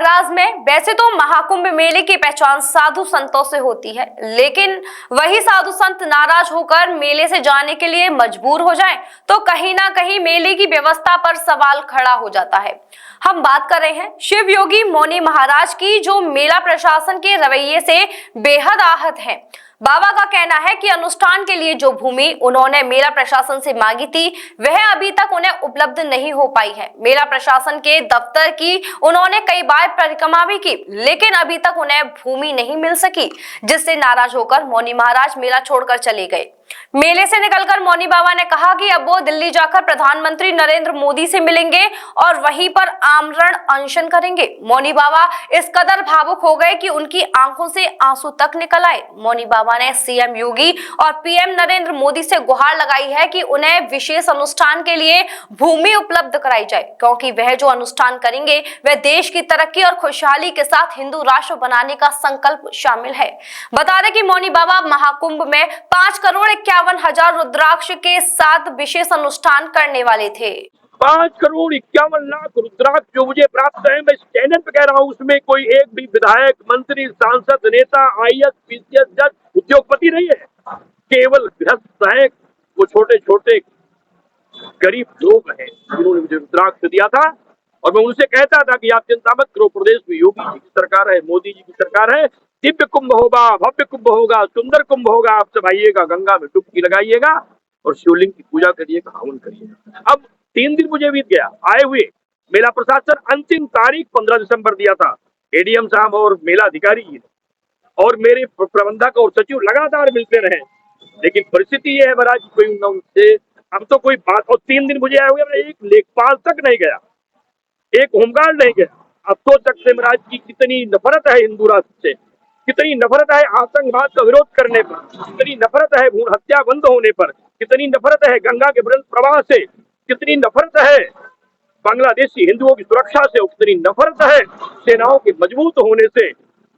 प्रयागराज में वैसे तो महाकुंभ मेले की पहचान साधु संतों से होती है, लेकिन वही साधु संत नाराज होकर मेले से जाने के लिए मजबूर हो जाएं, तो कहीं ना कहीं मेले की व्यवस्था पर सवाल खड़ा हो जाता है। हम बात कर रहे हैं शिव योगी मौनी महाराज की, जो मेला प्रशासन के रवैये से बेहद आहत हैं। बाबा का कहना है कि अनुष्ठान के लिए जो भूमि उन्होंने मेला प्रशासन से मांगी थी, वह अभी तक उन्हें उपलब्ध नहीं हो पाई है। मेला प्रशासन के दफ्तर की उन्होंने कई बार परिक्रमा भी की, लेकिन अभी तक उन्हें भूमि नहीं मिल सकी, जिससे नाराज होकर मौनी महाराज मेला छोड़कर चले गए। मेले से निकलकर मौनी बाबा ने कहा कि अब वो दिल्ली जाकर प्रधानमंत्री नरेंद्र मोदी से मिलेंगे और वहीं पर आमरण अनशन करेंगे। मौनी बाबा इस कदर भावुक हो गए कि उनकी आंखों से आंसू तक निकल आए। मौनी बाबा ने सीएम योगी और पीएम नरेंद्र मोदी से गुहार लगाई है कि उन्हें विशेष अनुष्ठान के लिए भूमि उपलब्ध कराई जाए, क्योंकि वह जो अनुष्ठान करेंगे वह देश की तरक्की और खुशहाली के साथ हिंदू राष्ट्र बनाने का संकल्प शामिल है। बता दें कि मौनी बाबा महाकुंभ में 5,51,000 रुद्राक्ष के साथ विशेष अनुष्ठान करने वाले थे। 5,51,00,000 रुद्राक्ष जो मुझे प्राप्त है, मैं चैनल पे कह रहा हूँ, उसमें कोई एक भी विधायक, मंत्री, सांसद, नेता, आईएएस, पीसीएस, जज, उद्योगपति नहीं है। केवल गृहस्थ है, वो छोटे छोटे गरीब लोग हैं जिन्होंने मुझे रुद्राक्ष दिया था। और मैं उनसे कहता था कि आप चिंता मत करो, प्रदेश में योगी जी की सरकार है, मोदी जी की सरकार है, दिव्य कुंभ होगा, भव्य कुंभ होगा, सुंदर कुंभ होगा। आप सब आइएगा, गंगा में डुबकी लगाइएगा और शिवलिंग की पूजा करिएगा, हवन करिएगा। अब 3 दिन मुझे बीत गया आए हुए। मेला प्रशासन अंतिम तारीख 15 दिसंबर दिया था। एडीएम साहब और मेला अधिकारी और मेरे प्रबंधक और सचिव लगातार मिलते रहे, लेकिन परिस्थिति ये है महाराज, कोई उनसे अब तो कोई बात। और 3 दिन मुझे आए हुए, मैं एक लेखपाल तक नहीं गया, एक होमगार्ड नहीं गया। अब तो तक से महाराज की कितनी नफरत है हिंदू राष्ट्र से, कितनी नफरत है आतंकवाद का विरोध करने पर, कितनी नफरत है भ्रूण हत्या बंद होने पर, कितनी नफरत है गंगा के ब्रह्म प्रवाह से, कितनी नफरत है बांग्लादेशी हिंदुओं की सुरक्षा से, कितनी नफरत है सेनाओं के मजबूत होने से,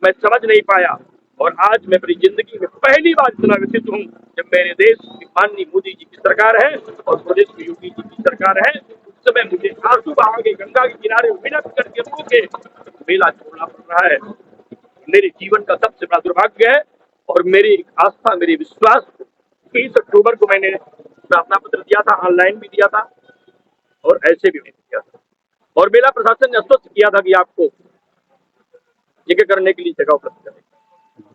मैं समझ नहीं पाया। और आज मैं अपनी जिंदगी में पहली बार इतना व्यथित हूँ जब मेरे देश की माननीय मोदी जी की सरकार है और प्रदेश में योगी जी की सरकार है। उस समय मुझे आंसू बहा के गंगा के किनारे विनत करके रो के मेला छोड़ना पड़ रहा है। मेरे जीवन का सबसे बड़ा दुर्भाग्य है। और मेरी आस्था, मेरी विश्वास, 30 अक्टूबर को मैंने प्रार्थना पत्र दिया था, ऑनलाइन भी दिया था और ऐसे भी मैंने दिया था। और मेला प्रशासन ने आश्वस्त किया था कि आपको जगह करने के लिए जगह उपलब्ध करें।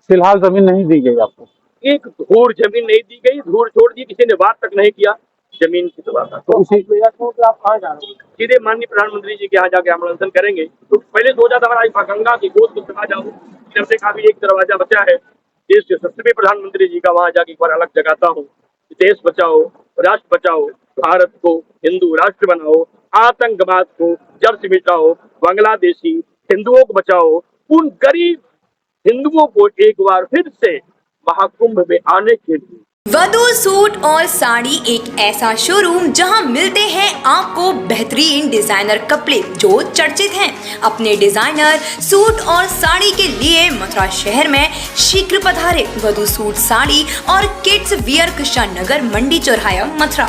फिलहाल जमीन नहीं दी गई आपको? एक धूर जमीन नहीं दी गई, धूर छोड़ दी, किसी ने बात तक नहीं किया जमीन की। तो बात तो उसी आप कहाँ जा रहे हो? सीधे माननीय प्रधानमंत्री जी के यहाँ जाके आमंत्रण करेंगे। तो पहले सोचा था हमारा गंगा की गोद में चला जाऊँ, जब देखा भी एक दरवाजा बचा है देश के सबसे बड़े प्रधानमंत्री जी का, वहां जाके एक बार अलग जगाता हूँ। देश बचाओ, राष्ट्र बचाओ, भारत को हिंदू राष्ट्र बनाओ, आतंकवाद को जड़ से मिटाओ, बांग्लादेशी हिंदुओं को बचाओ, उन गरीब हिंदुओं को एक बार फिर से महाकुंभ में आने के लिए। वधू सूट और साड़ी एक ऐसा शोरूम जहां मिलते हैं आपको बेहतरीन डिजाइनर कपड़े जो चर्चित हैं। अपने डिजाइनर सूट और साड़ी के लिए मथुरा शहर में शीघ्र पधारे। वधू सूट साड़ी और किड्स वियर कृष्णा नगर मंडी चौराहा मथुरा।